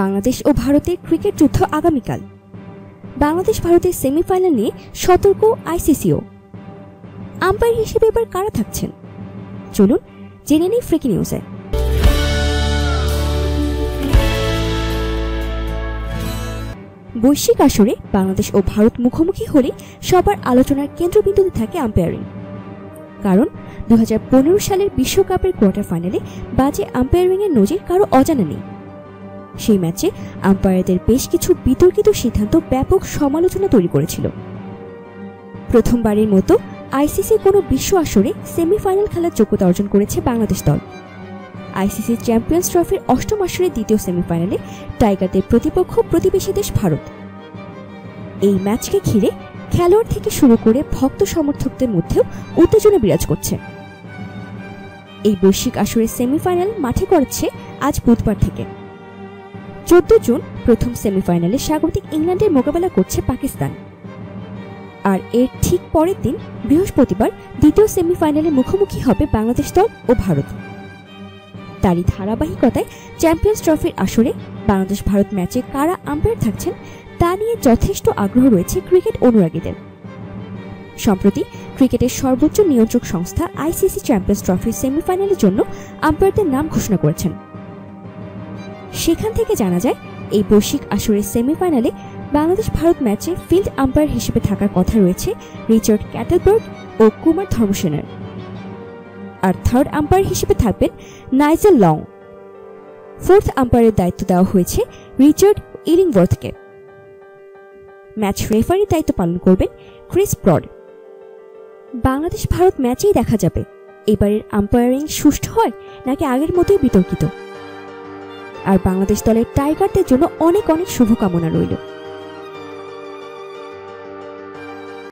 বাংলাদেশ ও ভারতের ক্রিকেট যুদ্ধ আগামীকাল। বাংলাদেশ ভারতের সেমিফাইনাল নিয়ে সতর্ক আইসিসিও। আম্পায়ার হিসেবে এবার কারা থাকছেন, চলুন জেনে নিই ব্রেকিং নিউজে। বৈশ্বিক আসরে বাংলাদেশ ও ভারত মুখোমুখি হলে সবার আলোচনার কেন্দ্রবিন্দুতে থাকে আম্পায়ারিং। কারণ 2015 সালের বিশ্বকাপের কোয়ার্টার ফাইনালে বাজে আম্পায়ারিংয়ের নজির কারো অজানা নেই। সেই ম্যাচে আম্পায়ারদের বেশ কিছু বিতর্কিত সিদ্ধান্ত ব্যাপক সমালোচনা তৈরি করেছিল। প্রথমবারের মতো আইসিসি কোনো বিশ্ব আসরে সেমিফাইনাল খেলার যোগ্যতা অর্জন করেছে বাংলাদেশ দল। আইসিসি চ্যাম্পিয়ন্স ট্রফির অষ্টম আসরের দ্বিতীয় সেমিফাইনালে টাইগারদের প্রতিপক্ষ প্রতিবেশী দেশ ভারত। এই ম্যাচকে ঘিরে খেলোয়াড় থেকে শুরু করে ভক্ত সমর্থকদের মধ্যেও উত্তেজনা বিরাজ করছে। এই বৈশ্বিক আসরের সেমিফাইনাল মাঠে গড়াচ্ছে আজ বুধবার থেকে। 14 জুন প্রথম সেমিফাইনালে স্বাগতিক ইংল্যান্ডের মোকাবেলা করছে পাকিস্তান, আর এর ঠিক পরের দিন বৃহস্পতিবার দ্বিতীয় সেমিফাইনালে মুখোমুখি হবে বাংলাদেশ দল ও ভারত। তারই ধারাবাহিকতায় চ্যাম্পিয়ন্স ট্রফির আসরে বাংলাদেশ ভারত ম্যাচে কারা আম্পায়ার থাকছেন তা নিয়ে যথেষ্ট আগ্রহ রয়েছে ক্রিকেট অনুরাগীদের। সম্প্রতি ক্রিকেটের সর্বোচ্চ নিয়ন্ত্রক সংস্থা আইসিসি চ্যাম্পিয়ন্স ট্রফির সেমিফাইনালের জন্য আম্পায়ারদের নাম ঘোষণা করেছেন। সেখান থেকে জানা যায়, এই বৈশ্বিক আসরের সেমিফাইনালে বাংলাদেশ ভারত ম্যাচে ফিল্ড আম্পায়ার হিসেবে থাকার কথা রয়েছে রিচার্ড ক্যাটেলবার্গ ও কুমার ধর্মসেনার, আর থার্ড আম্পায়ার হিসেবে থাকবেন নাইজেল লং। ফোর্থ আম্পায়ারের দায়িত্ব দেওয়া হয়েছে রিচার্ড ইলিংওয়ার্থকে। ম্যাচ রেফারির দায়িত্ব পালন করবেন ক্রিস ব্রড। বাংলাদেশ ভারত ম্যাচেই দেখা যাবে এবারের আম্পায়ারিং সুষ্ঠু হয় নাকি আগের মতোই বিতর্কিত। আর বাংলাদেশ দলের টাইগারদের জন্য অনেক শুভকামনা রইল।